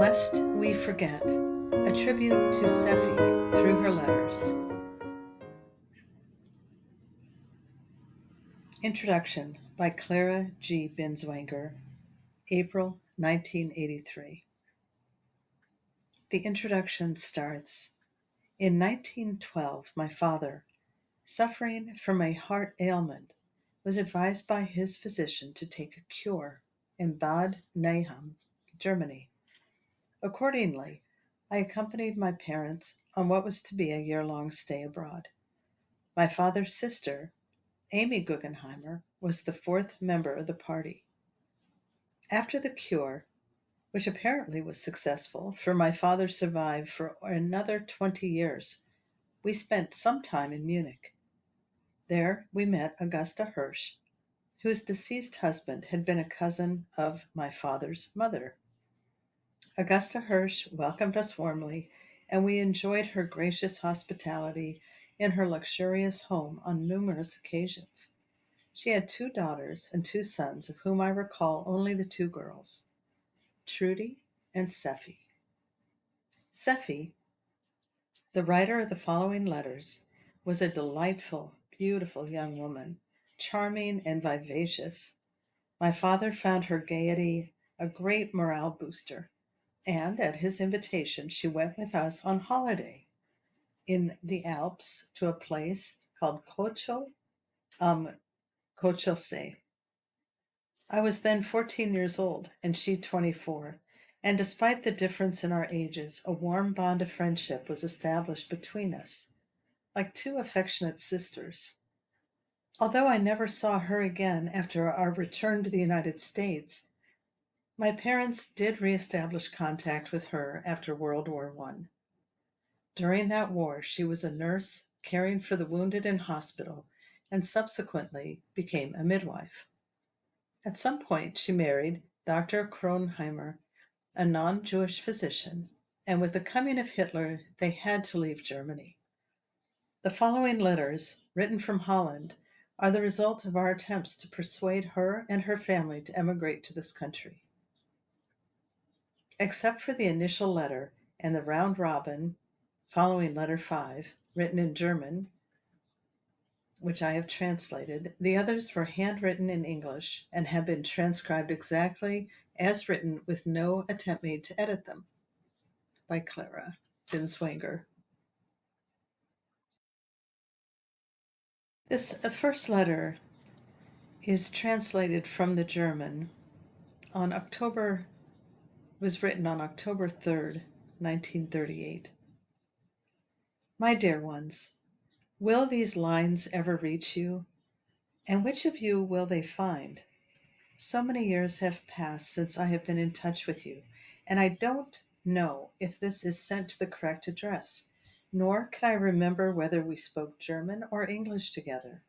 Lest We Forget, a tribute to Sefi through her letters. Introduction by Clara G. Binswanger, April 1983. The introduction starts In 1912, my father, suffering from a heart ailment, was advised by his physician to take a cure in Bad Nahum, Germany. Accordingly, I accompanied my parents on what was to be a year-long stay abroad. My father's sister, Amy Guggenheimer, was the fourth member of the party. After the cure, which apparently was successful, for my father survived for another 20 years, we spent some time in Munich. There we met Augusta Hirsch, whose deceased husband had been a cousin of my father's mother. Augusta Hirsch welcomed us warmly, and we enjoyed her gracious hospitality in her luxurious home on numerous occasions. She had two daughters and two sons, of whom I recall only the two girls, Trudy and Sefi. Sefi, the writer of the following letters, was a delightful, beautiful young woman, charming and vivacious. My father found her gaiety a great morale booster, and at his invitation she went with us on holiday in the Alps to a place called um, Cochelsee. I was then 14 years old and she 24, and despite the difference in our ages, a warm bond of friendship was established between us, like two affectionate sisters. Although I never saw her again after our return to the United States, my parents did reestablish contact with her after World War I. During that war, she was a nurse caring for the wounded in hospital and subsequently became a midwife. At some point, she married Dr. Kronheimer, a non-Jewish physician, and with the coming of Hitler, they had to leave Germany. The following letters, written from Holland, are the result of our attempts to persuade her and her family to emigrate to this country. Except for the initial letter and the round robin following letter 5, written in German, which I have translated, the others were handwritten in English and have been transcribed exactly as written with no attempt made to edit them. By Clara Binswanger. This first letter is translated from the German on October, was written on October 3rd, 1938. My dear ones, will these lines ever reach you? And which of you will they find? So many years have passed since I have been in touch with you, and I don't know if this is sent to the correct address, nor can I remember whether we spoke German or English together.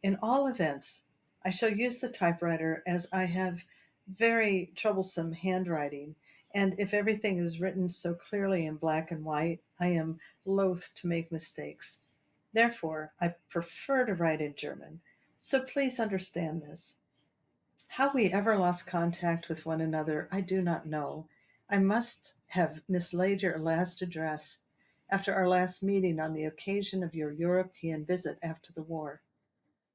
In all events, I shall use the typewriter as I have very troublesome handwriting, and if everything is written so clearly in black and white, I am loath to make mistakes. Therefore, I prefer to write in German, so please understand this. How we ever lost contact with one another, I do not know. I must have mislaid your last address after our last meeting on the occasion of your European visit after the war.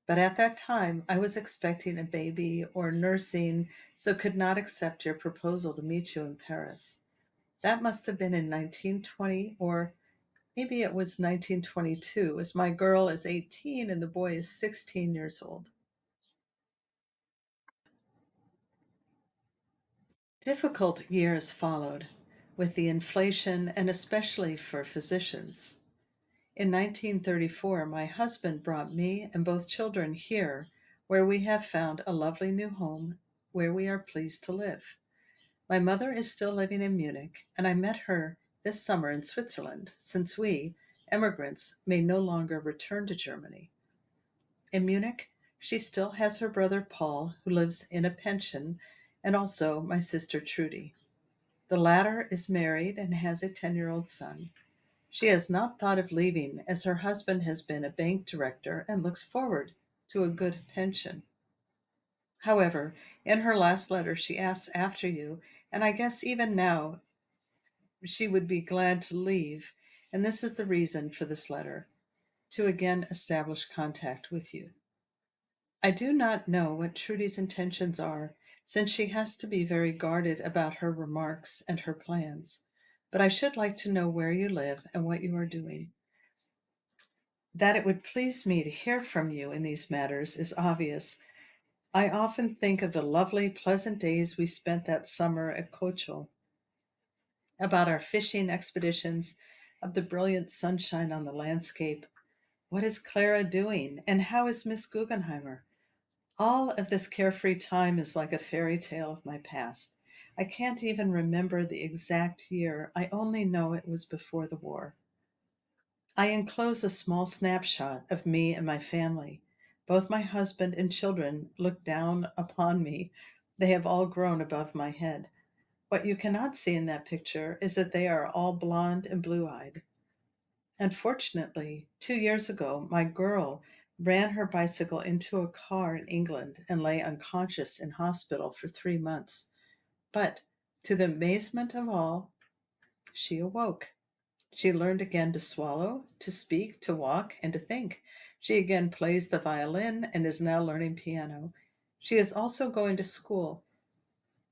But at that time, I was expecting a baby or nursing, so could not accept your proposal to meet you in Paris. That must have been in 1920, or maybe it was 1922, as my girl is 18 and the boy is 16 years old. Difficult years followed, with the inflation and especially for physicians. In 1934, my husband brought me and both children here, where we have found a lovely new home where we are pleased to live. My mother is still living in Munich, and I met her this summer in Switzerland, since we, emigrants, may no longer return to Germany. In Munich, she still has her brother Paul, who lives in a pension, and also my sister Trudy. The latter is married and has a 10-year-old son. She has not thought of leaving, as her husband has been a bank director and looks forward to a good pension. However, in her last letter, she asks after you, and I guess even now she would be glad to leave, and this is the reason for this letter, to again establish contact with you. I do not know what Trudy's intentions are, since she has to be very guarded about her remarks and her plans, but I should like to know where you live and what you are doing. That it would please me to hear from you in these matters is obvious. I often think of the lovely, pleasant days we spent that summer at Coachel, about our fishing expeditions, of the brilliant sunshine on the landscape. What is Clara doing? And how is Miss Guggenheimer? All of this carefree time is like a fairy tale of my past. I can't even remember the exact year. I only know it was before the war. I enclose a small snapshot of me and my family. Both my husband and children look down upon me. They have all grown above my head. What you cannot see in that picture is that they are all blonde and blue eyed. Unfortunately, 2 years ago, my girl ran her bicycle into a car in England and lay unconscious in hospital for 3 months. But to the amazement of all, she awoke. She learned again to swallow, to speak, to walk, and to think. She again plays the violin and is now learning piano. She is also going to school.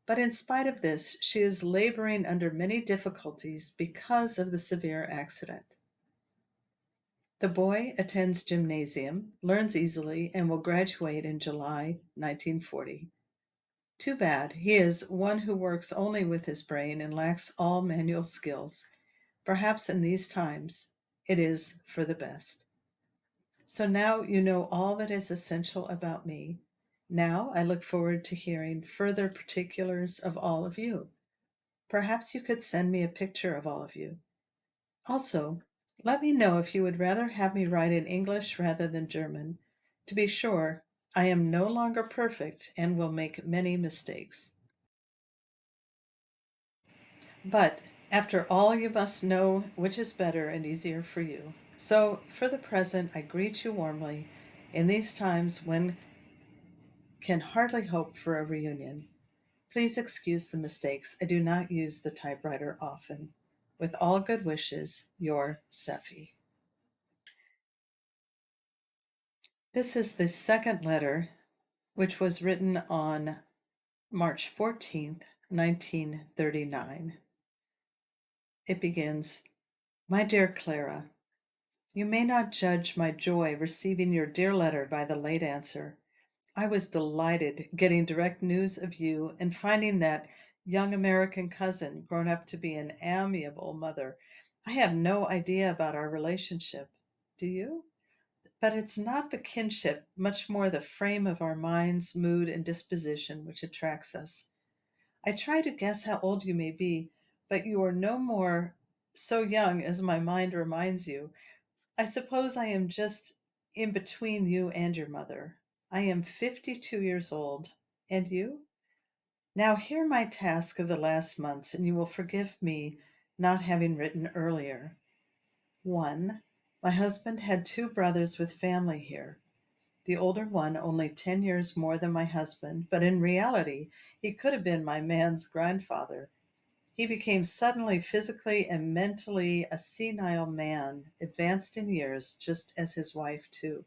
But in spite of this, she is laboring under many difficulties because of the severe accident. The boy attends gymnasium, learns easily, and will graduate in July 1940. Too bad, he is one who works only with his brain and lacks all manual skills. Perhaps in these times, it is for the best. So now you know all that is essential about me. Now I look forward to hearing further particulars of all of you. Perhaps you could send me a picture of all of you. Also, let me know if you would rather have me write in English rather than German. To be sure, I am no longer perfect and will make many mistakes. But after all, you must know which is better and easier for you. So, for the present, I greet you warmly in these times when can hardly hope for a reunion. Please excuse the mistakes. I do not use the typewriter often. With all good wishes, your Sefi. This is the second letter, which was written on March 14th, 1939. It begins, My dear Clara, you may not judge my joy receiving your dear letter by the late answer. I was delighted getting direct news of you and finding that young American cousin grown up to be an amiable mother. I have no idea about our relationship. Do you? But it's not the kinship, much more the frame of our minds, mood, and disposition which attracts us. I try to guess how old you may be, but you are no more so young as my mind reminds you. I suppose I am just in between you and your mother. I am 52 years old. And you? Now hear my task of the last months, and you will forgive me not having written earlier. 1. My husband had two brothers with family here. The older one only 10 years more than my husband, but in reality, he could have been my man's grandfather. He became suddenly physically and mentally a senile man, advanced in years, just as his wife, too.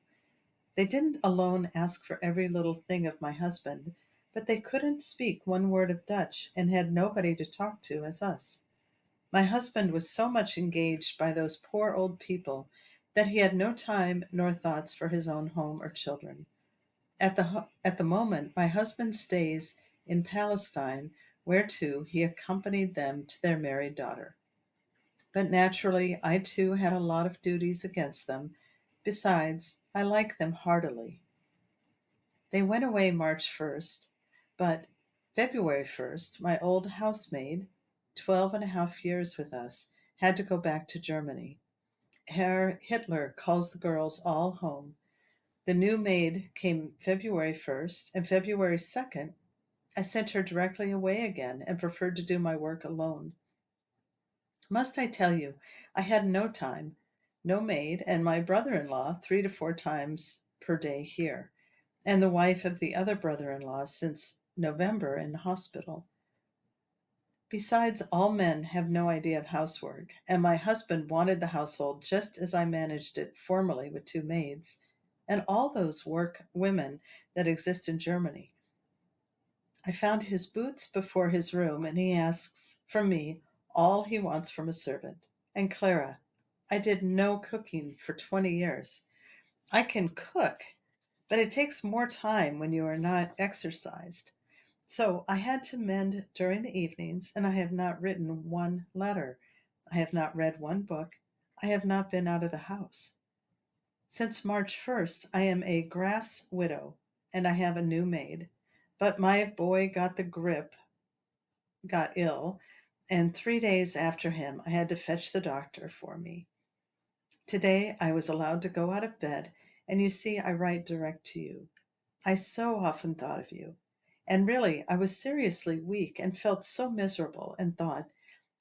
They didn't alone ask for every little thing of my husband, but they couldn't speak one word of Dutch and had nobody to talk to as us. My husband was so much engaged by those poor old people that he had no time nor thoughts for his own home or children. At the moment, my husband stays in Palestine, whereto he accompanied them to their married daughter. But naturally, I too had a lot of duties against them. Besides, I like them heartily. They went away March 1st, but February 1st, my old housemaid, 12.5 years with us, had to go back to Germany. Herr Hitler calls the girls all home. The new maid came February 1st, and February 2nd, I sent her directly away again and preferred to do my work alone. Must I tell you, I had no time, no maid, and my brother in law 3 to 4 times per day here, and the wife of the other brother in law since November in hospital. Besides, all men have no idea of housework, and my husband wanted the household just as I managed it formerly with two maids, and all those work women that exist in Germany. I found his boots before his room, and he asks from me all he wants from a servant. And Clara, I did no cooking for 20 years. I can cook, but it takes more time when you are not exercised. So I had to mend during the evenings, and I have not written one letter. I have not read one book. I have not been out of the house. Since March 1st, I am a grass widow, and I have a new maid. But my boy got the grip, got ill, and 3 days after him, I had to fetch the doctor for me. Today, I was allowed to go out of bed, and you see, I write direct to you. I so often thought of you. And really, I was seriously weak and felt so miserable and thought,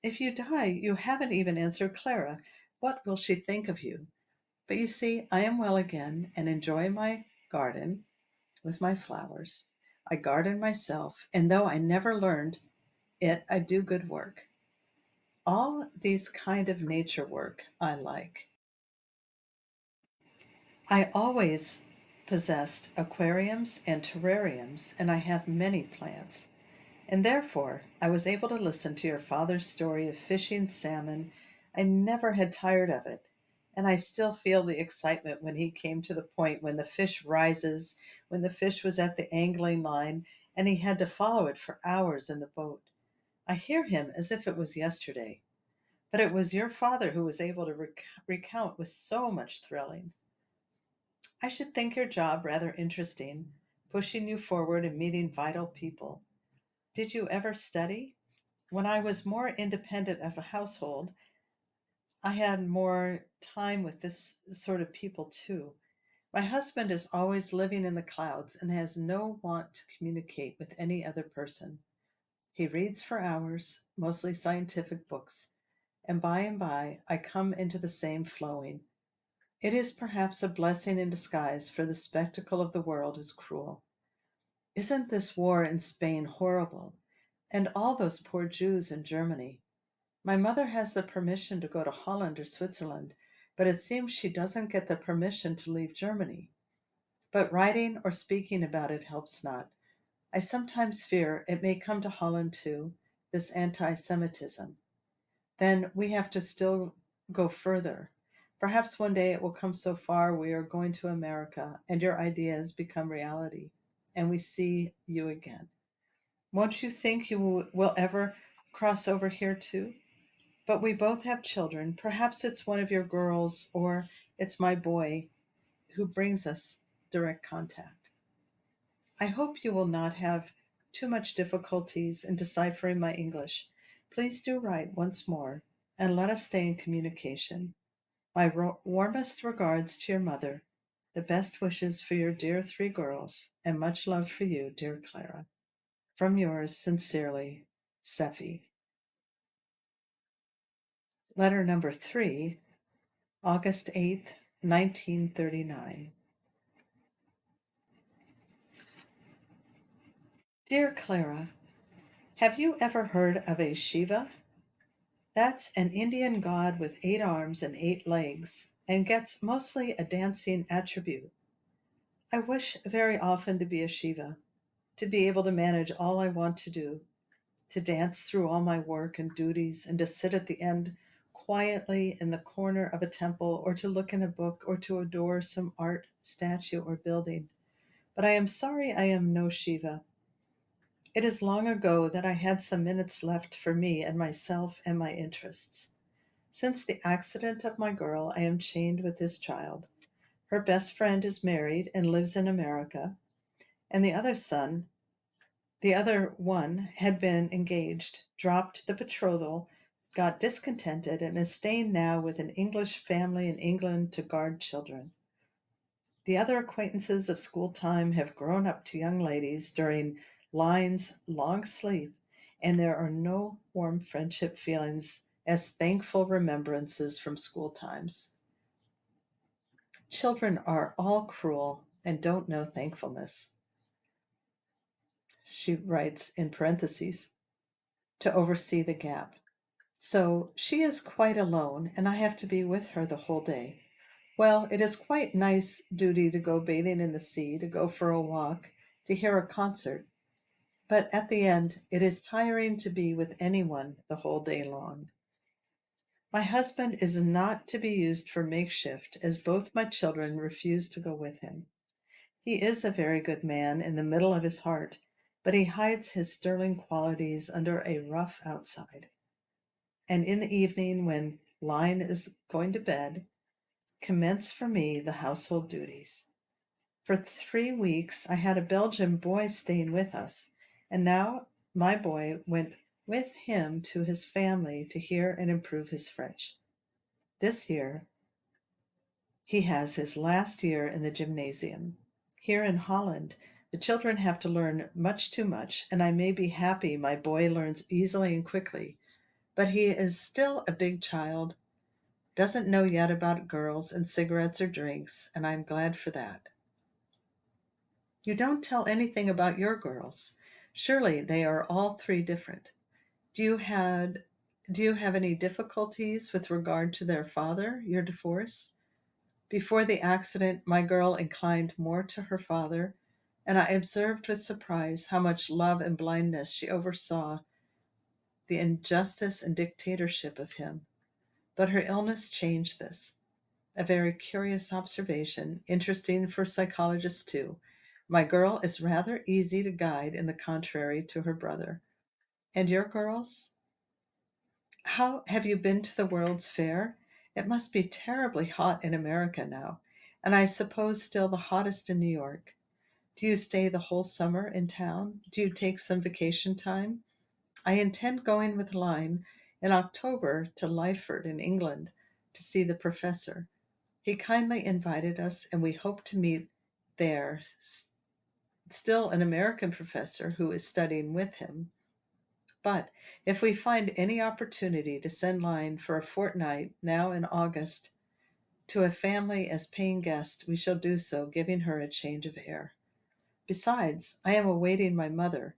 if you die, you haven't even answered Clara. What will she think of you? But you see, I am well again and enjoy my garden with my flowers. I garden myself, and though I never learned it, I do good work. All these kind of nature work I like. I always possessed aquariums and terrariums, and I have many plants. And therefore, I was able to listen to your father's story of fishing salmon. I never had tired of it. And I still feel the excitement when he came to the point when the fish rises, when the fish was at the angling line, and he had to follow it for hours in the boat. I hear him as if it was yesterday. But it was your father who was able to recount with so much thrilling. I should think your job rather interesting, pushing you forward and meeting vital people. Did you ever study? When I was more independent of a household, I had more time with this sort of people too. My husband is always living in the clouds and has no want to communicate with any other person. He reads for hours, mostly scientific books, and by I come into the same flowing. It is perhaps a blessing in disguise, for the spectacle of the world is cruel. Isn't this war in Spain horrible? And all those poor Jews in Germany. My mother has the permission to go to Holland or Switzerland, but it seems she doesn't get the permission to leave Germany. But writing or speaking about it helps not. I sometimes fear it may come to Holland too, this anti Semitism. Then we have to still go further. Perhaps one day it will come so far we are going to America and your ideas become reality and we see you again. Won't you think you will ever cross over here too? But we both have children. Perhaps it's one of your girls or it's my boy who brings us direct contact. I hope you will not have too much difficulties in deciphering my English. Please do write once more and let us stay in communication. My warmest regards to your mother, the best wishes for your dear three girls, and much love for you, dear Clara. From yours sincerely, Sefi. Letter number 3, August 8th, 1939. Dear Clara, have you ever heard of a Shiva? That's an Indian god with 8 arms and 8 legs, and gets mostly a dancing attribute. I wish very often to be a Shiva, to be able to manage all I want to do, to dance through all my work and duties, and to sit at the end quietly in the corner of a temple, or to look in a book, or to adore some art, statue, or building. But I am sorry I am no Shiva. It is long ago that I had some minutes left for me and myself and my interests. Since the accident of my girl, I am chained with this child. Her best friend is married and lives in America, and the other one had been engaged, dropped the betrothal, got discontented, and is staying now with an English family in England to guard children. The other acquaintances of school time have grown up to young ladies during Line's long sleep, and there are no warm friendship feelings as thankful remembrances from school times. Children are all cruel and don't know thankfulness, she writes in parentheses. to oversee the gap. So she is quite alone, and I have to be with her the whole day. Well, it is quite nice duty to go bathing in the sea, to go for a walk, to hear a concert. But at the end, it is tiring to be with anyone the whole day long. My husband is not to be used for makeshift, as both my children refuse to go with him. He is a very good man in the middle of his heart, but he hides his sterling qualities under a rough outside. And in the evening, when Line is going to bed, commence for me the household duties. For 3 weeks, I had a Belgian boy staying with us, and now my boy went with him to his family to hear and improve his French. This year, he has his last year in the gymnasium. Here in Holland, the children have to learn much too much, and I may be happy my boy learns easily and quickly, but he is still a big child, doesn't know yet about girls and cigarettes or drinks, and I'm glad for that. You don't tell anything about your girls. Surely they are all three different. Do you had do you have any difficulties with regard to their father, your divorce? Before the accident, my girl inclined more to her father, and I observed with surprise how much love and blindness she oversaw the injustice and dictatorship of him. But her illness changed this. A very curious observation, interesting for psychologists too. My girl is rather easy to guide in the contrary to her brother. And your girls? How have you been to the World's Fair? It must be terribly hot in America now, and I suppose still the hottest in New York. Do you stay the whole summer in town? Do you take some vacation time? I intend going with Line in October to Lyford in England to see the professor. He kindly invited us, and we hope to meet there still an American professor who is studying with him. But if we find any opportunity to send Line for a fortnight now in August to a family as paying guest, we shall do so, giving her a change of air. Besides, I am awaiting my mother.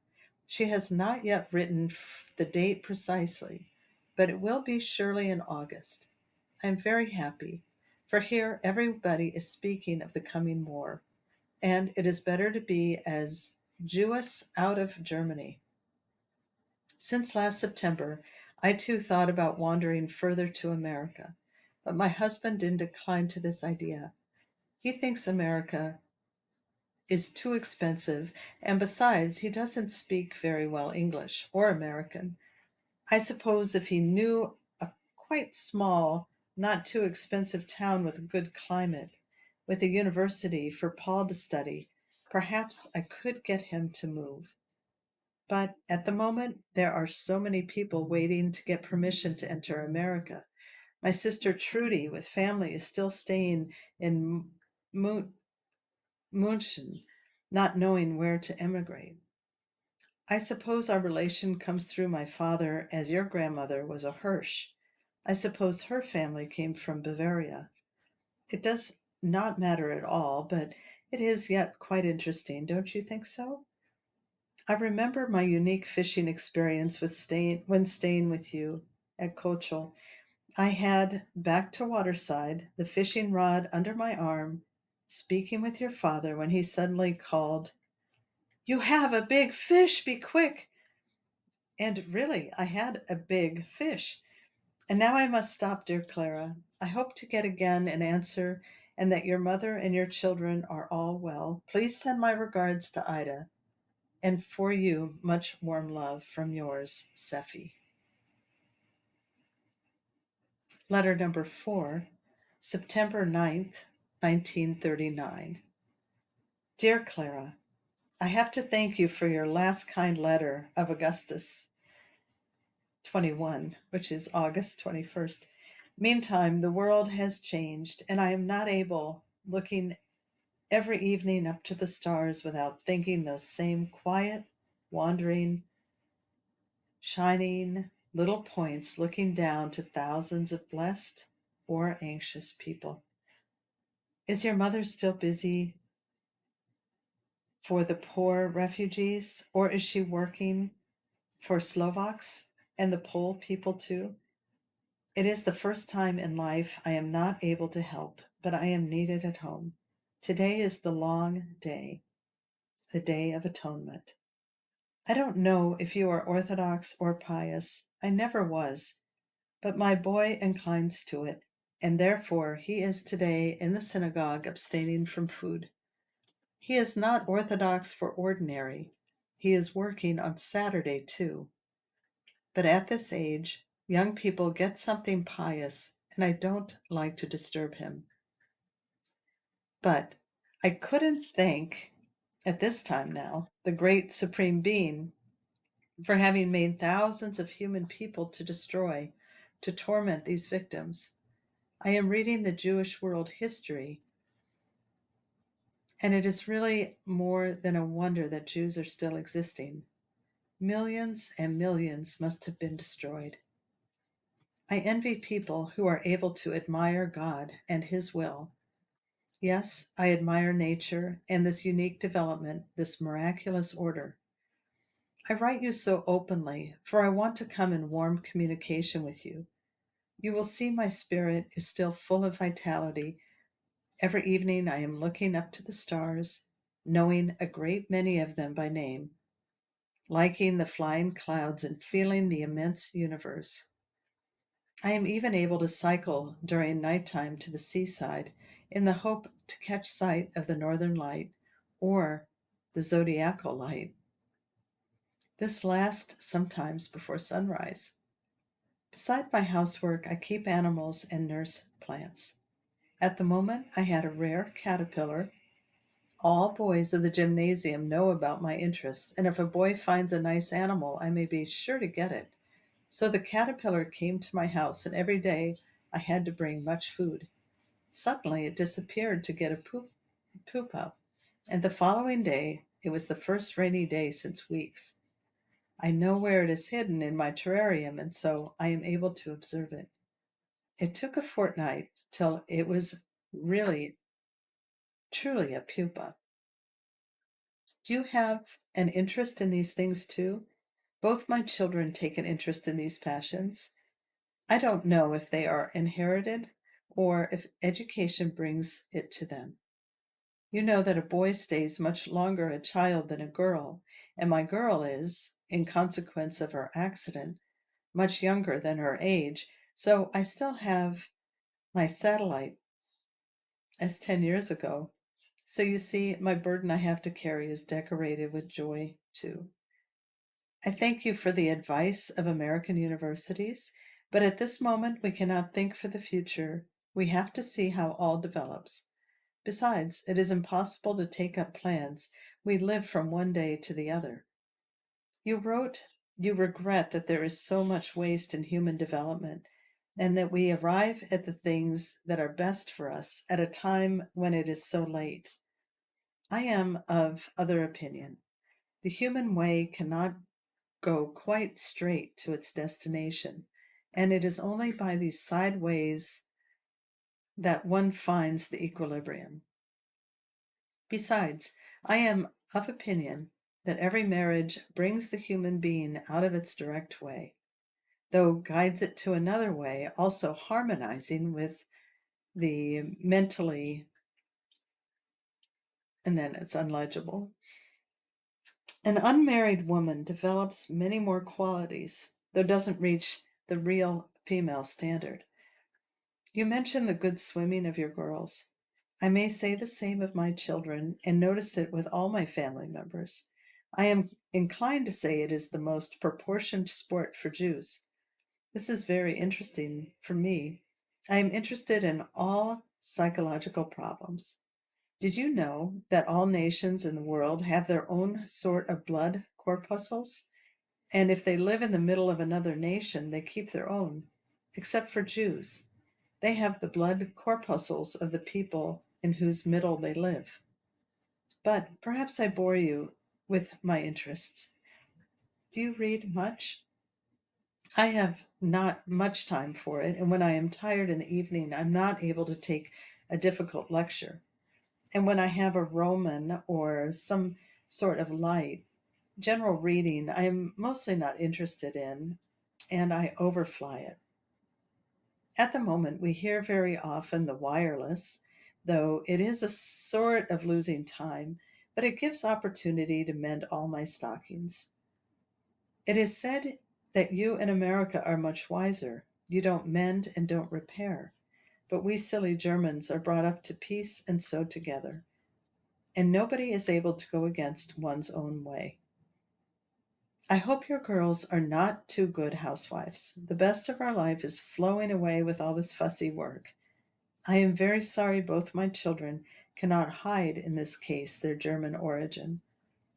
She has not yet written the date precisely, but it will be surely in August. I am very happy, for here everybody is speaking of the coming war, and it is better to be as Jewess out of Germany. Since last September, I too thought about wandering further to America, but my husband didn't decline to this idea. He thinks America is too expensive, and besides, he doesn't speak very well English or American. I suppose if he knew a quite small, not too expensive town with a good climate, with a university for Paul to study, perhaps I could get him to move. But at the moment, there are so many people waiting to get permission to enter America. My sister Trudy, with family, is still staying in Mu- München, not knowing where to emigrate. I suppose our relation comes through my father, as your grandmother was a Hirsch. I suppose her family came from Bavaria. It does not matter at all, but it is yet quite interesting, don't you think so? I remember my unique fishing experience when staying with you at Coachel. I had, back to Waterside, the fishing rod under my arm, speaking with your father when he suddenly called, "You have a big fish, be quick!" And really, I had a big fish. And now I must stop, dear Clara. I hope to get again an answer, and that your mother and your children are all well. Please send my regards to Ida, and for you, much warm love from yours, Sefi. Letter number 4, September 9th, 1939. Dear Clara, I have to thank you for your last kind letter of Augustus 21, which is August 21st. Meantime, the world has changed, and I am not able, looking every evening up to the stars without thinking those same quiet, wandering, shining little points looking down to thousands of blessed or anxious people. Is your mother still busy for the poor refugees, or is she working for Slovaks and the Pole people too. It is the first time in life I am not able to help, but I am needed at home. Today is the long day, the Day of Atonement. I don't know if you are Orthodox or pious. I never was, but my boy inclines to it, and therefore he is today in the synagogue abstaining from food. He is not Orthodox for ordinary. He is working on Saturday too. But at this age, young people get something pious, and I don't like to disturb him. But I couldn't thank, at this time now, the great Supreme Being for having made thousands of human people to destroy, to torment these victims. I am reading the Jewish world history, and it is really more than a wonder that Jews are still existing. Millions and millions must have been destroyed. I envy people who are able to admire God and His will. Yes, I admire nature and this unique development, this miraculous order. I write you so openly, for I want to come in warm communication with you. You will see my spirit is still full of vitality. Every evening I am looking up to the stars, knowing a great many of them by name, liking the flying clouds and feeling the immense universe. I am even able to cycle during nighttime to the seaside in the hope to catch sight of the northern light or the zodiacal light. This lasts sometimes before sunrise. Beside my housework, I keep animals and nurse plants. At the moment, I had a rare caterpillar. All boys of the gymnasium know about my interests, and if a boy finds a nice animal, I may be sure to get it. So the caterpillar came to my house, and every day I had to bring much food. Suddenly it disappeared to get a pupa, and the following day it was the first rainy day since weeks. I know where it is hidden in my terrarium, and so I am able to observe it. It took a fortnight till it was really, truly a pupa. Do you have an interest in these things too? Both my children take an interest in these passions. I don't know if they are inherited or if education brings it to them. You know that a boy stays much longer a child than a girl, and my girl is, in consequence of her accident, much younger than her age, so I still have my satellite as 10 years ago. So you see, my burden I have to carry is decorated with joy too. I thank you for the advice of American universities, but at this moment we cannot think for the future. We have to see how all develops. Besides, it is impossible to take up plans. We live from one day to the other. You wrote you regret that there is so much waste in human development, and that we arrive at the things that are best for us at a time when it is so late. I am of other opinion. The human way cannot go quite straight to its destination, and it is only by these side ways that one finds the equilibrium. Besides, I am of opinion that every marriage brings the human being out of its direct way, though guides it to another way, also harmonizing with the mentally, and then it's unlegible. An unmarried woman develops many more qualities, though doesn't reach the real female standard. You mentioned the good swimming of your girls. I may say the same of my children, and notice it with all my family members. I am inclined to say it is the most proportioned sport for Jews. This is very interesting for me. I am interested in all psychological problems. Did you know that all nations in the world have their own sort of blood corpuscles? And if they live in the middle of another nation, they keep their own, except for Jews. They have the blood corpuscles of the people in whose middle they live. But perhaps I bore you with my interests. Do you read much? I have not much time for it, and when I am tired in the evening, I'm not able to take a difficult lecture. And when I have a Roman or some sort of light, General reading, I'm mostly not interested in, and I overfly it. At the moment, we hear very often the wireless, though it is a sort of losing time, but it gives opportunity to mend all my stockings. It is said that you in America are much wiser. You don't mend and don't repair. But we silly Germans are brought up to peace and sew together, and nobody is able to go against one's own way. I hope your girls are not too good housewives. The best of our life is flowing away with all this fussy work. I am very sorry both my children cannot hide in this case their German origin.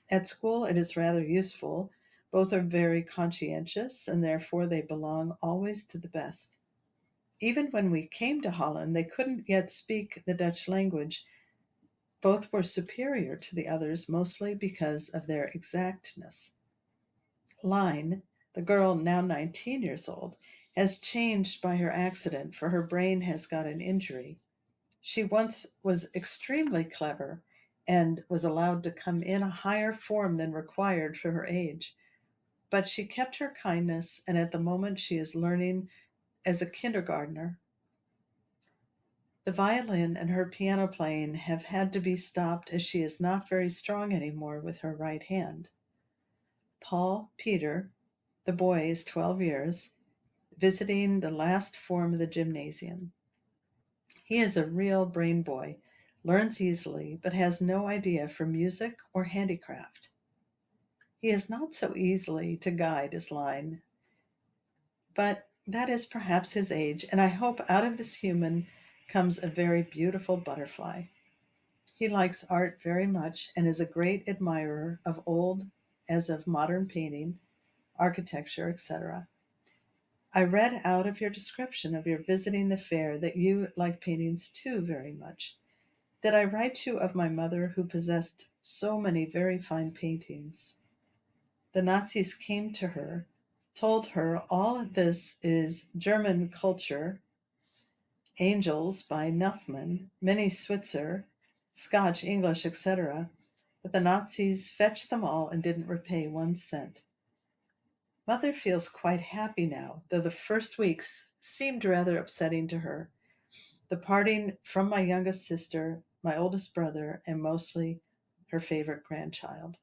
At school it is rather useful. Both are very conscientious, and therefore they belong always to the best. Even when we came to Holland, they couldn't yet speak the Dutch language. Both were superior to the others, mostly because of their exactness. Line, the girl now 19 years old, has changed by her accident, for her brain has got an injury. She once was extremely clever and was allowed to come in a higher form than required for her age. But she kept her kindness, and at the moment she is learning as a kindergartner. The violin and her piano playing have had to be stopped as she is not very strong anymore with her right hand. Paul Peter, the boy, is 12 years, visiting the last form of the gymnasium. He is a real brain boy, learns easily, but has no idea for music or handicraft. He is not so easily to guide as Line, but that is perhaps his age, and I hope out of this human comes a very beautiful butterfly. He likes art very much and is a great admirer of old as of modern painting, architecture, etc. I read out of your description of your visiting the fair that you like paintings too very much. Did I write you of my mother who possessed so many very fine paintings? The Nazis came to her, told her all of this is German culture, Angels by Nuffman, many Switzer, Scotch, English, etc. But the Nazis fetched them all and didn't repay 1 cent. Mother feels quite happy now, though the first weeks seemed rather upsetting to her. The parting from my youngest sister, my oldest brother, and mostly her favorite grandchild.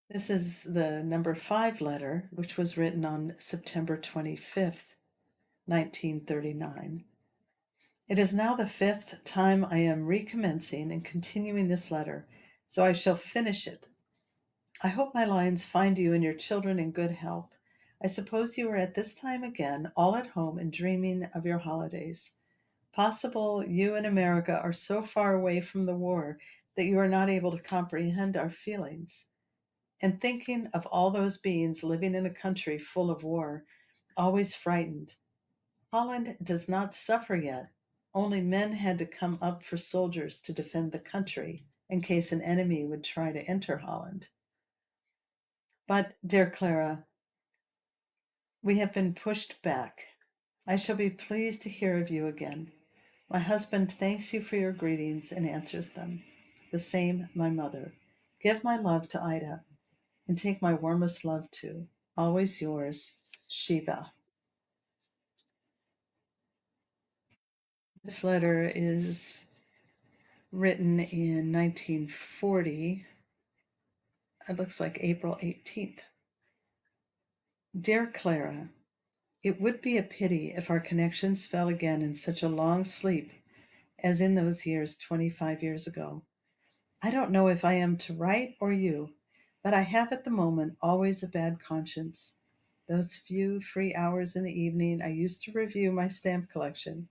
This is the number 5 letter, which was written on September 25th, 1939. It is now the 5th time I am recommencing and continuing this letter, so I shall finish it. I hope my lines find you and your children in good health. I suppose you are at this time again all at home and dreaming of your holidays. Possible you in America are so far away from the war that you are not able to comprehend our feelings. And thinking of all those beings living in a country full of war, always frightened. Holland does not suffer yet. Only men had to come up for soldiers to defend the country in case an enemy would try to enter Holland. But, dear Clara, we have been pushed back. I shall be pleased to hear of you again. My husband thanks you for your greetings and answers them. The same my mother. Give my love to Ida, and take my warmest love too. Always yours, Shiva. This letter is written in 1940. It looks like April 18th. Dear Clara, it would be a pity if our connections fell again in such a long sleep as in those years 25 years ago. I don't know if I am to write or you, but I have at the moment always a bad conscience. Those few free hours in the evening I used to review my stamp collection.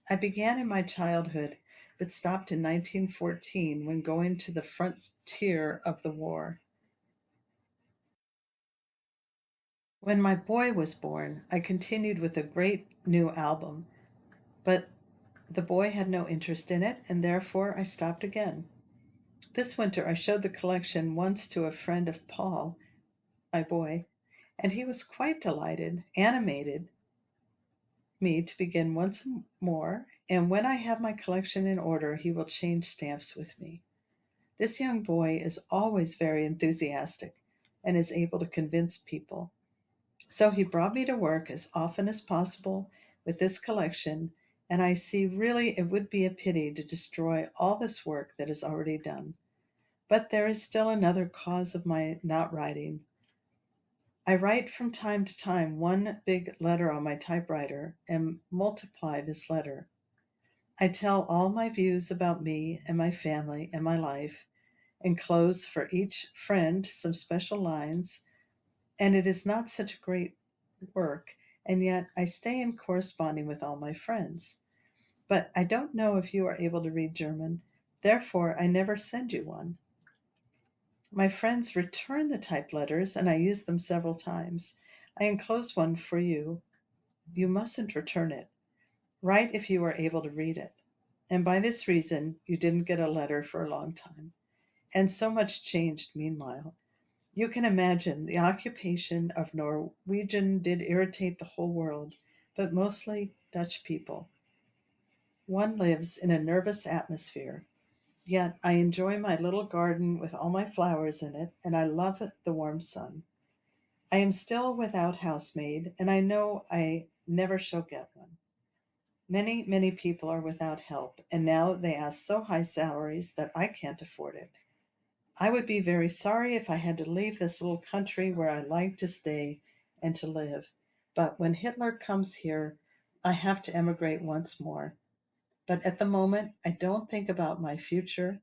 I began in my childhood, but stopped in 1914 when going to the frontier of the war. When my boy was born, I continued with a great new album, but the boy had no interest in it, and therefore I stopped again. This winter I showed the collection once to a friend of Paul, my boy, and he was quite delighted, animated me to begin once more, and when I have my collection in order, he will change stamps with me. This young boy is always very enthusiastic and is able to convince people. So he brought me to work as often as possible with this collection, and I see really it would be a pity to destroy all this work that is already done. But there is still another cause of my not writing. I write from time to time one big letter on my typewriter and multiply this letter. I tell all my views about me and my family and my life, enclose for each friend some special lines, and it is not such a great work, and yet I stay in corresponding with all my friends. But I don't know if you are able to read German, therefore I never send you one. My friends return the typed letters, and I use them several times. I enclose one for you. You mustn't return it. Write if you are able to read it. And by this reason, you didn't get a letter for a long time. And so much changed meanwhile. You can imagine the occupation of Norwegian did irritate the whole world, but mostly Dutch people. One lives in a nervous atmosphere. Yet I enjoy my little garden with all my flowers in it, and I love the warm sun. I am still without housemaid, and I know I never shall get one. Many, many people are without help, and now they ask so high salaries that I can't afford it. I would be very sorry if I had to leave this little country where I like to stay and to live. But when Hitler comes here, I have to emigrate once more. But at the moment, I don't think about my future.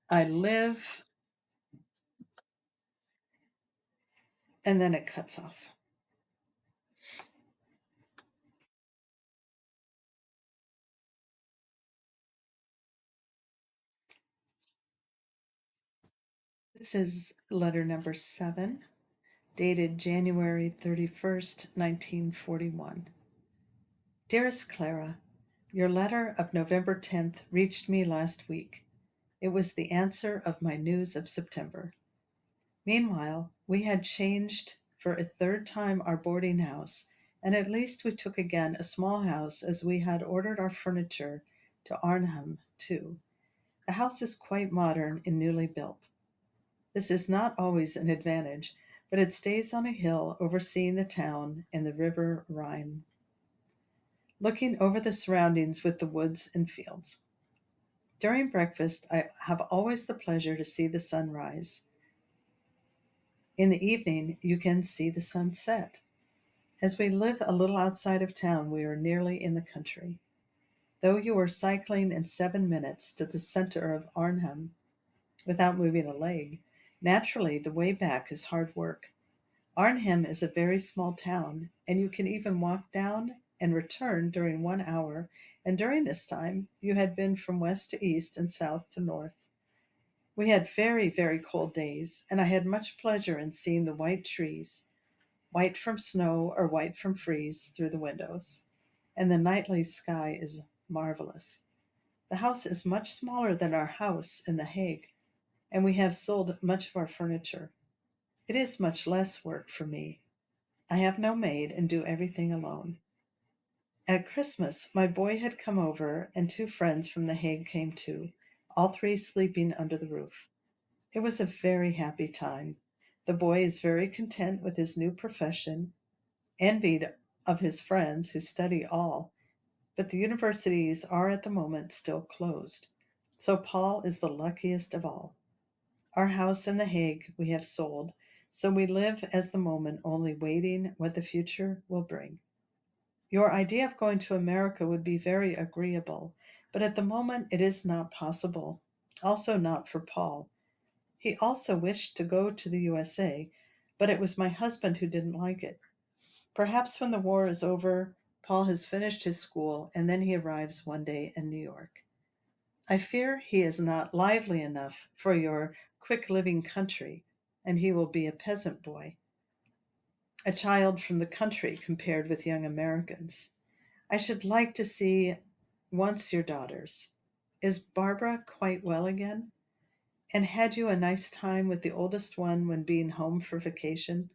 I live, and then it cuts off. This is letter number 7, dated January 31st, 1941. Dearest Clara, your letter of November 10th reached me last week. It was the answer of my news of September. Meanwhile, we had changed for a third time our boarding house, and at least we took again a small house as we had ordered our furniture to Arnhem too. The house is quite modern and newly built. This is not always an advantage, but it stays on a hill overseeing the town and the river Rhine, looking over the surroundings with the woods and fields. During breakfast, I have always the pleasure to see the sun rise. In the evening, you can see the sun set. As we live a little outside of town, we are nearly in the country. Though you are cycling in 7 minutes to the center of Arnhem without moving a leg, naturally the way back is hard work. Arnhem is a very small town, and you can even walk down and return during 1 hour, and during this time you had been from west to east and south to north. We had very, very cold days, and I had much pleasure in seeing the white trees, white from snow or white from freeze, through the windows. And the nightly sky is marvelous. The house is much smaller than our house in The Hague, and we have sold much of our furniture. It is much less work for me. I have no maid and do everything alone. At Christmas, my boy had come over, and 2 friends from The Hague came too, all three sleeping under the roof. It was a very happy time. The boy is very content with his new profession, envied of his friends who study all, but the universities are at the moment still closed. So Paul is the luckiest of all. Our house in The Hague we have sold, so we live as the moment, only waiting what the future will bring. Your idea of going to America would be very agreeable, but at the moment it is not possible. Also, not for Paul. He also wished to go to the USA, but it was my husband who didn't like it. Perhaps when the war is over, Paul has finished his school, and then he arrives one day in New York. I fear he is not lively enough for your quick living country, and he will be a peasant boy, a child from the country compared with young Americans. I should like to see once your daughters. Is Barbara quite well again? And had you a nice time with the oldest one when being home for vacation?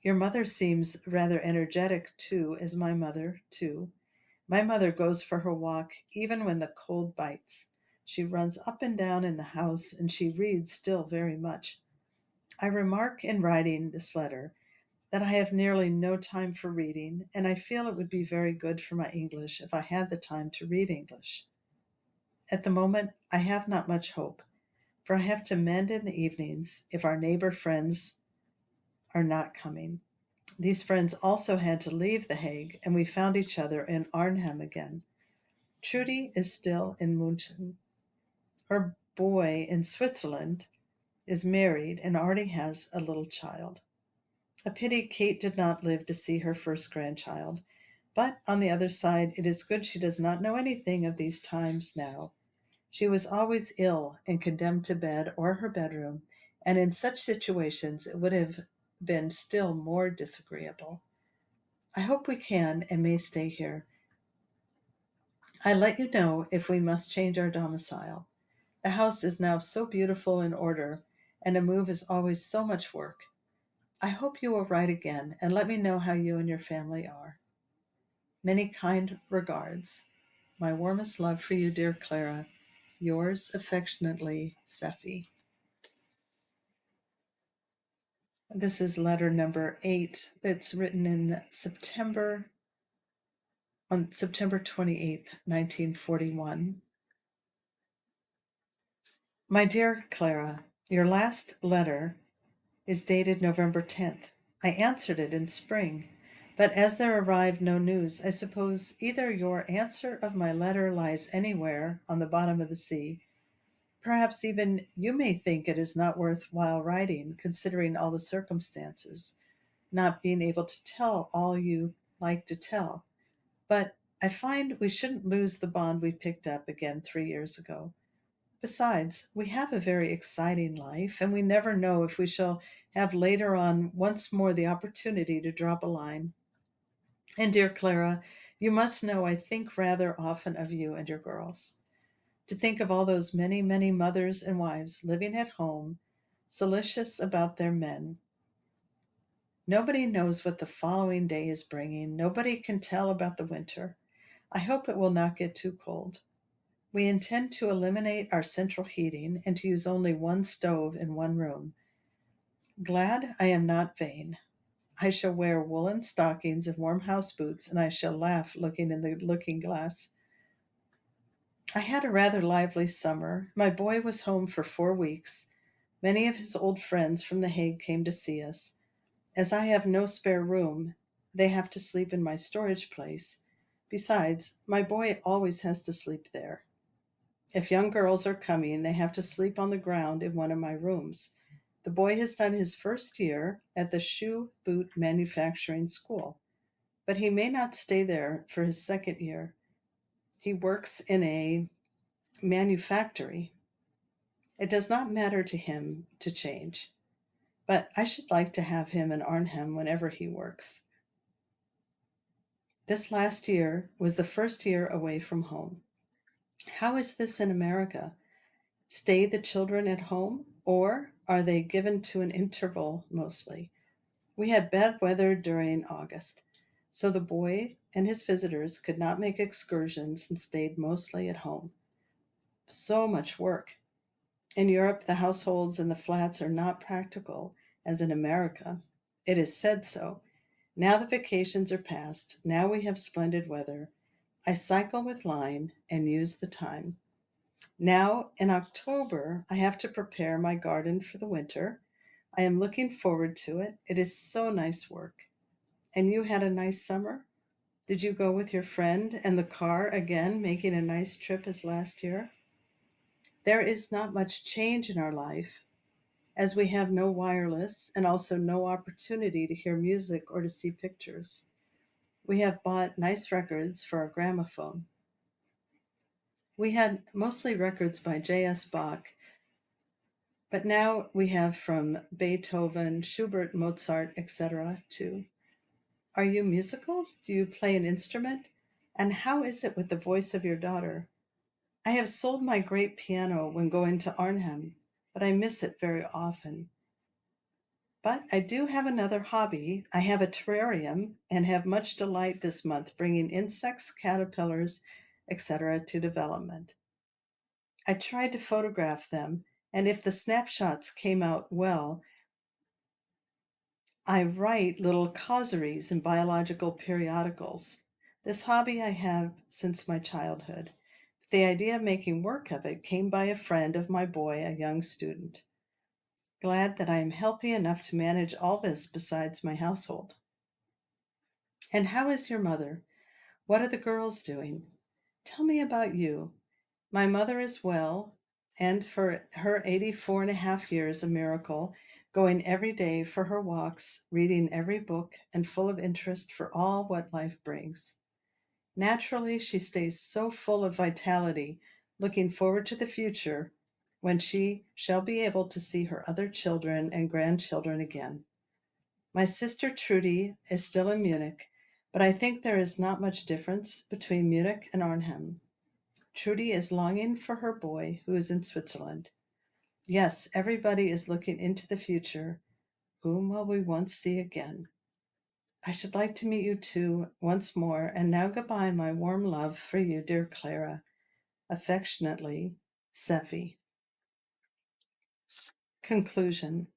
Your mother seems rather energetic too, as my mother too. My mother goes for her walk even when the cold bites. She runs up and down in the house and she reads still very much. I remark in writing this letter that I have nearly no time for reading, and I feel it would be very good for my English if I had the time to read English. At the moment, I have not much hope, for I have to mend in the evenings if our neighbor friends are not coming. These friends also had to leave The Hague, and we found each other in Arnhem again. Trudy is still in München. Her boy in Switzerland is married and already has a little child. A pity Kate did not live to see her first grandchild. But on the other side, it is good she does not know anything of these times now. She was always ill and condemned to bed or her bedroom, and in such situations it would have been still more disagreeable. I hope we can and may stay here. I let you know if we must change our domicile. The house is now so beautiful in order, and a move is always so much work. I hope you will write again and let me know how you and your family are. Many kind regards. My warmest love for you, dear Clara. Yours affectionately, Sefi. This is letter number 8. It's written in September, on September 28th, 1941. My dear Clara, your last letter is dated November 10th. I answered it in spring, but as there arrived no news, I suppose either your answer of my letter lies anywhere on the bottom of the sea. Perhaps even you may think it is not worth while writing, considering all the circumstances, not being able to tell all you like to tell. But I find we shouldn't lose the bond we picked up again 3 years ago. Besides, we have a very exciting life, and we never know if we shall have later on once more the opportunity to drop a line. And dear Clara, you must know I think rather often of you and your girls. To think of all those many, many mothers and wives living at home, solicitous about their men. Nobody knows what the following day is bringing. Nobody can tell about the winter. I hope it will not get too cold. We intend to eliminate our central heating and to use only one stove in one room. Glad I am not vain. I shall wear woolen stockings and warm house boots, and I shall laugh looking in the looking glass. I had a rather lively summer. My boy was home for 4 weeks. Many of his old friends from The Hague came to see us. As I have no spare room, they have to sleep in my storage place. Besides, my boy always has to sleep there. If young girls are coming, they have to sleep on the ground in one of my rooms. The boy has done his first year at the shoe boot manufacturing school, but he may not stay there for his second year. He works in a manufactory. It does not matter to him to change, but I should like to have him in Arnhem whenever he works. This last year was the first year away from home. How is this in America? Stay the children at home, or are they given to an interval mostly? We had bad weather during August, so the boy and his visitors could not make excursions and stayed mostly at home. So much work. In Europe, the households and the flats are not practical, as in America. It is said so. Now the vacations are past. Now we have splendid weather. I cycle with Line and use the time. Now, in October, I have to prepare my garden for the winter. I am looking forward to it. It is so nice work. And you had a nice summer? Did you go with your friend and the car again, making a nice trip as last year? There is not much change in our life, as we have no wireless and also no opportunity to hear music or to see pictures. We have bought nice records for our gramophone. We had mostly records by J.S. Bach, but now we have from Beethoven, Schubert, Mozart, etc. too. Are you musical? Do you play an instrument? And how is it with the voice of your daughter? I have sold my great piano when going to Arnhem, but I miss it very often. But I do have another hobby. I have a terrarium and have much delight this month bringing insects, caterpillars, etc. to development. I tried to photograph them, and if the snapshots came out well, I write little causeries in biological periodicals. This hobby I have since my childhood. The idea of making work of it came by a friend of my boy, a young student. Glad that I am healthy enough to manage all this besides my household. And how is your mother? What are the girls doing? Tell me about you. My mother is well, and for her 84 and a half years, a miracle, going every day for her walks, reading every book, and full of interest for all what life brings. Naturally, she stays so full of vitality, looking forward to the future when she shall be able to see her other children and grandchildren again. My sister Trudy is still in Munich, but I think there is not much difference between Munich and Arnhem. Trudy is longing for her boy who is in Switzerland. Yes, everybody is looking into the future. Whom will we once see again? I should like to meet you too once more, and now goodbye, my warm love for you, dear Clara. Affectionately, Sefi. Conclusion.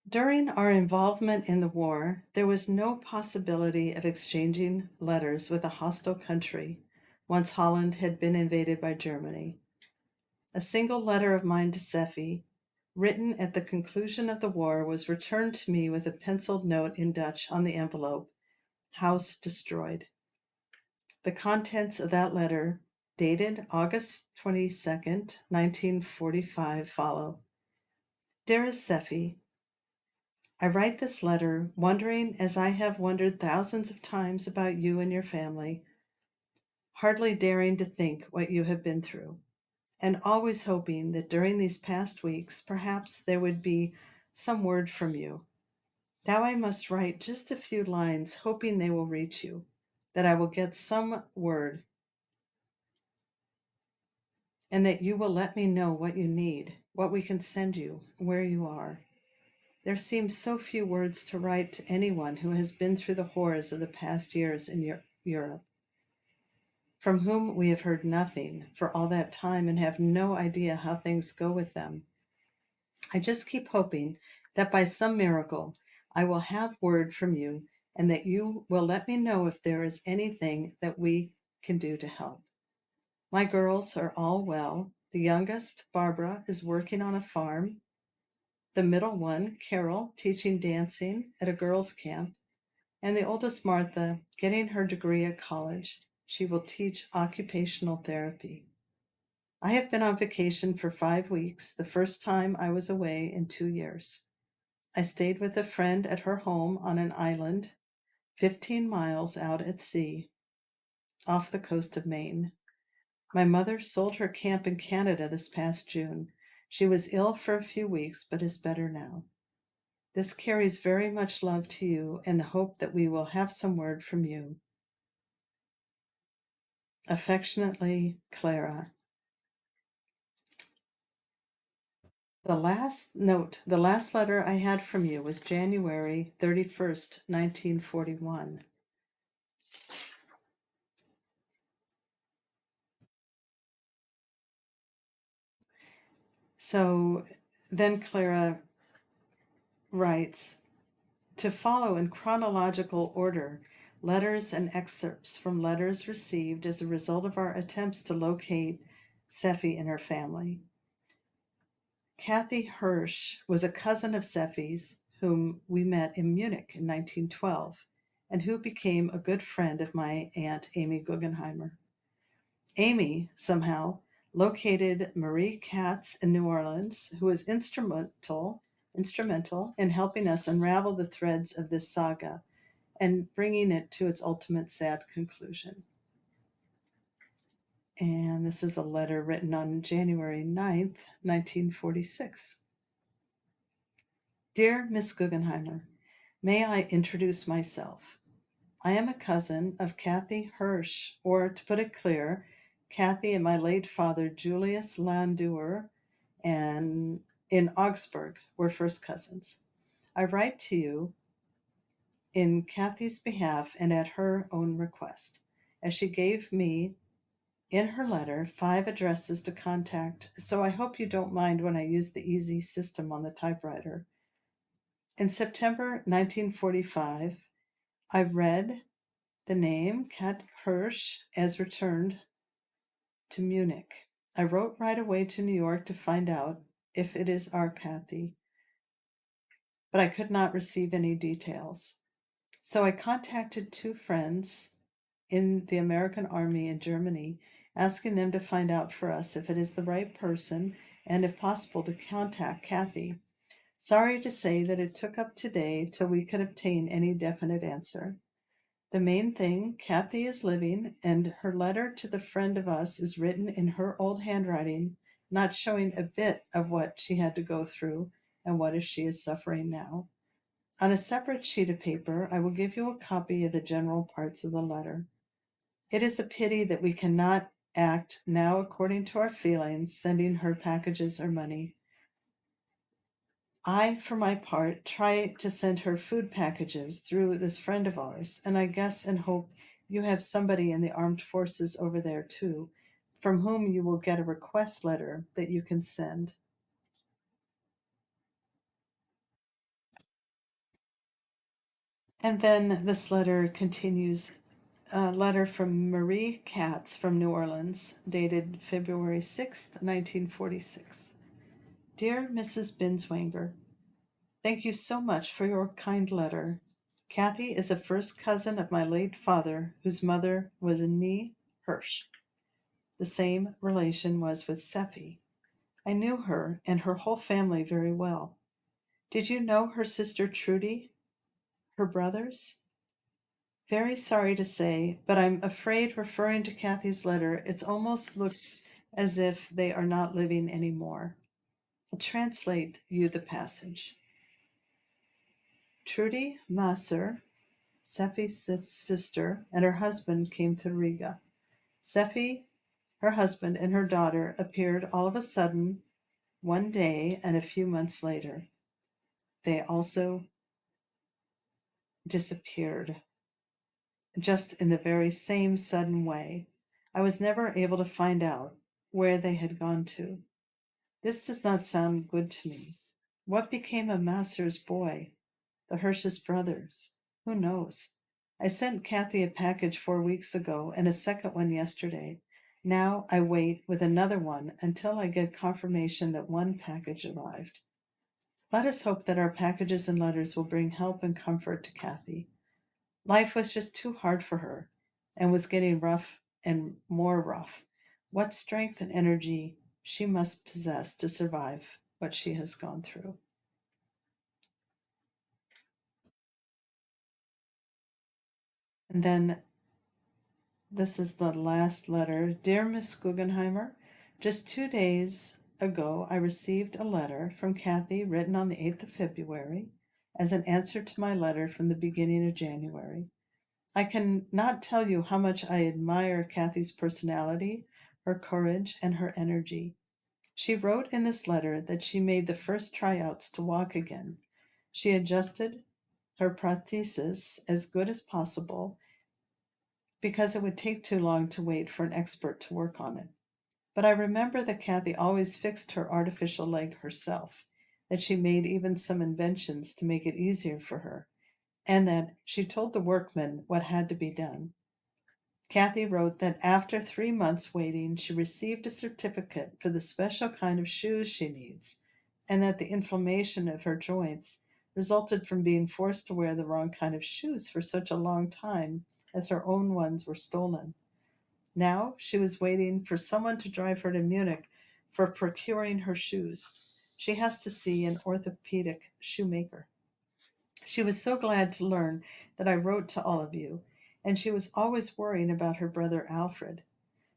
During our involvement in the war, there was no possibility of exchanging letters with a hostile country once Holland had been invaded by Germany. A single letter of mine to Sefi, written at the conclusion of the war, was returned to me with a penciled note in Dutch on the envelope, "House destroyed." The contents of that letter, dated August 22nd, 1945, follow. Dearest Sefi, I write this letter wondering as I have wondered thousands of times about you and your family, hardly daring to think what you have been through, and always hoping that during these past weeks perhaps there would be some word from you. Now I must write just a few lines, hoping they will reach you, that I will get some word, and that you will let me know what you need, what we can send you, where you are. There seems so few words to write to anyone who has been through the horrors of the past years in Europe, from whom we have heard nothing for all that time and have no idea how things go with them. I just keep hoping that by some miracle I will have word from you and that you will let me know if there is anything that we can do to help. My girls are all well. The youngest, Barbara, is working on a farm. The middle one, Carol, teaching dancing at a girls' camp. And the oldest, Martha, getting her degree at college. She will teach occupational therapy. I have been on vacation for 5 weeks, the first time I was away in 2 years. I stayed with a friend at her home on an island 15 miles out at sea, off the coast of Maine. My mother sold her camp in Canada this past June. She was ill for a few weeks, but is better now. This carries very much love to you and the hope that we will have some word from you. Affectionately, Clara. The last letter I had from you was January 31st, 1941. So then Clara writes, to follow in chronological order letters and excerpts from letters received as a result of our attempts to locate Sefi and her family. Kathy Hirsch was a cousin of Sefi's whom we met in Munich in 1912 and who became a good friend of my aunt Amy Guggenheimer. Amy, somehow, located Marie Katz in New Orleans, who was instrumental in helping us unravel the threads of this saga and bringing it to its ultimate sad conclusion. And this is a letter written on January 9th, 1946. Dear Miss Guggenheimer, may I introduce myself? I am a cousin of Kathy Hirsch, or to put it clear, Kathy and my late father Julius Landauer and in Augsburg were first cousins. I write to you in Kathy's behalf and at her own request, as she gave me in her letter 5 addresses to contact, so I hope you don't mind when I use the easy system on the typewriter. In September 1945, I read the name Kat Hirsch as returned to Munich. I wrote right away to New York to find out if it is our Kathy, but I could not receive any details. So I contacted 2 friends in the American Army in Germany, asking them to find out for us if it is the right person and, if possible, to contact Kathy. Sorry to say that it took up today till we could obtain any definite answer. The main thing, Kathy is living, and her letter to the friend of us is written in her old handwriting, not showing a bit of what she had to go through and what she is suffering now. On a separate sheet of paper, I will give you a copy of the general parts of the letter. It is a pity that we cannot act now according to our feelings, sending her packages or money. I, for my part, try to send her food packages through this friend of ours, and I guess and hope you have somebody in the armed forces over there too, from whom you will get a request letter that you can send. And then this letter continues. A letter from Marie Katz from New Orleans, dated February 6th, 1946. Dear Mrs. Binswanger, thank you so much for your kind letter. Kathy is a first cousin of my late father, whose mother was a Nee Hirsch. The same relation was with Sefi. I knew her and her whole family very well. Did you know her sister Trudy? Her brothers? Very sorry to say, but I'm afraid referring to Kathy's letter, it almost looks as if they are not living anymore. I'll translate you the passage. Trudy Masser, Sefi's sister, and her husband came to Riga. Sefi, her husband, and her daughter appeared all of a sudden one day, and a few months later, they also disappeared, just in the very same sudden way. I was never able to find out where they had gone to. This does not sound good to me. What became of Masser's boy, the Hirsch's brothers? Who knows? I sent Kathy a package 4 weeks ago and a second one yesterday. Now I wait with another one until I get confirmation that one package arrived. Let us hope that our packages and letters will bring help and comfort to Kathy. Life was just too hard for her and was getting rough and more rough. What strength and energy she must possess to survive what she has gone through. And then this is the last letter. Dear Miss Guggenheimer, just 2 days ago I received a letter from Kathy written on the 8th of February as an answer to my letter from the beginning of January. I can not tell you how much I admire Kathy's personality, her courage, and her energy. She wrote in this letter that she made the first tryouts to walk again. She adjusted her prosthesis as good as possible because it would take too long to wait for an expert to work on it. But I remember that Kathy always fixed her artificial leg herself, that she made even some inventions to make it easier for her, and that she told the workmen what had to be done. Kathy wrote that after 3 months waiting, she received a certificate for the special kind of shoes she needs, and that the inflammation of her joints resulted from being forced to wear the wrong kind of shoes for such a long time, as her own ones were stolen. Now she was waiting for someone to drive her to Munich for procuring her shoes. She has to see an orthopedic shoemaker. She was so glad to learn that I wrote to all of you, and she was always worrying about her brother Alfred.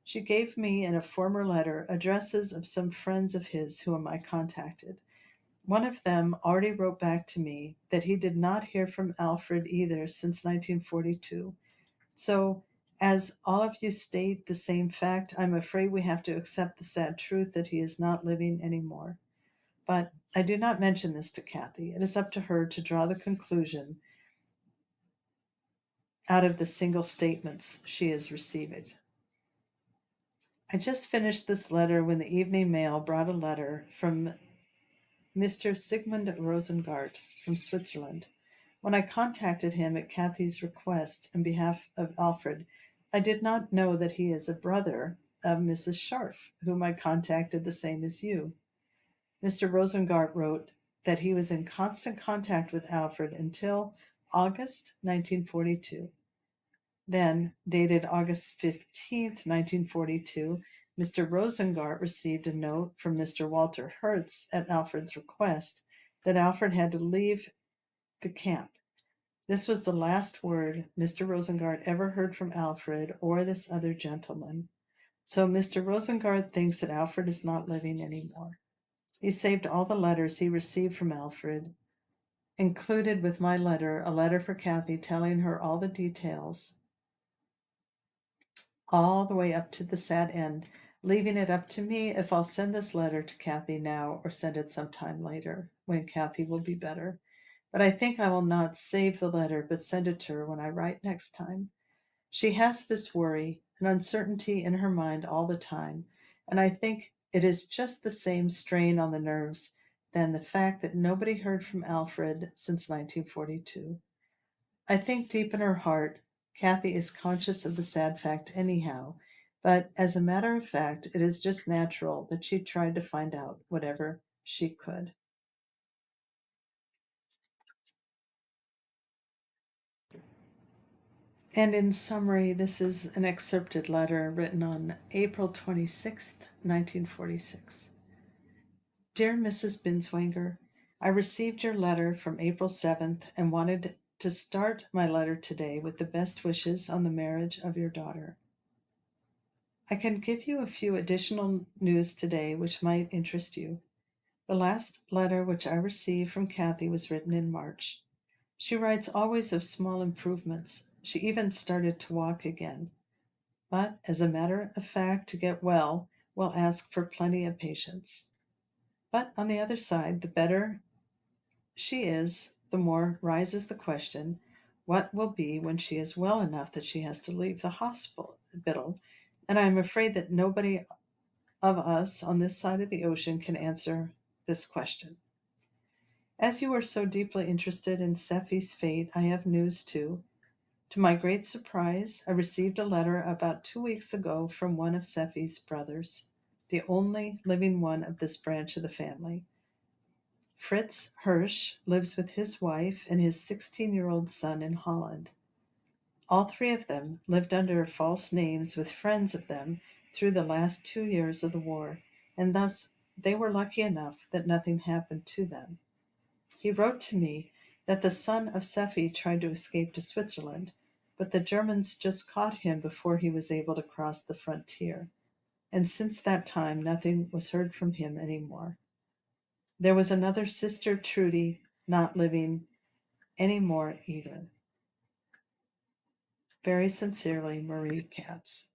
She gave me in a former letter addresses of some friends of his whom I contacted. One of them already wrote back to me that he did not hear from Alfred either since 1942. So, as all of you state the same fact, I'm afraid we have to accept the sad truth that he is not living anymore. But I do not mention this to Kathy. It is up to her to draw the conclusion out of the single statements she is receiving. I just finished this letter when the evening mail brought a letter from Mr. Sigmund Rosengart from Switzerland. When I contacted him at Kathy's request in behalf of Alfred, I did not know that he is a brother of Mrs. Scharf, whom I contacted the same as you. Mr. Rosengart wrote that he was in constant contact with Alfred until August 1942. Then, dated August 15th, 1942, Mr. Rosengart received a note from Mr. Walter Hertz at Alfred's request that Alfred had to leave the camp. This was the last word Mr. Rosengart ever heard from Alfred or this other gentleman. So Mr. Rosengart thinks that Alfred is not living anymore. He saved all the letters he received from Alfred, included with my letter a letter for Kathy telling her all the details, all the way up to the sad end, leaving it up to me if I'll send this letter to Kathy now or send it sometime later when Kathy will be better. But I think I will not save the letter but send it to her when I write next time. She has this worry and uncertainty in her mind all the time, and I think it is just the same strain on the nerves than the fact that nobody heard from Alfred since 1942. I think deep in her heart, Kathy is conscious of the sad fact anyhow, but as a matter of fact, it is just natural that she tried to find out whatever she could. And in summary, this is an excerpted letter written on April 26th, 1946. Dear Mrs. Binswanger, I received your letter from April 7th and wanted to start my letter today with the best wishes on the marriage of your daughter. I can give you a few additional news today which might interest you. The last letter which I received from Kathy was written in March. She writes always of small improvements. She even started to walk again. But as a matter of fact, to get well will ask for plenty of patience. But on the other side, the better she is, the more rises the question what will be when she is well enough that she has to leave the hospital? And I am afraid that nobody of us on this side of the ocean can answer this question. As you are so deeply interested in Sefi's fate, I have news too. To my great surprise, I received a letter about 2 weeks ago from one of Sefi's brothers, the only living one of this branch of the family. Fritz Hirsch lives with his wife and his 16-year-old son in Holland. All three of them lived under false names with friends of them through the last 2 years of the war, and thus they were lucky enough that nothing happened to them. He wrote to me that the son of Sefi tried to escape to Switzerland, but the Germans just caught him before he was able to cross the frontier, and since that time nothing was heard from him any more. There was another sister, Trudy, not living any more either. Very sincerely, Marie Katz.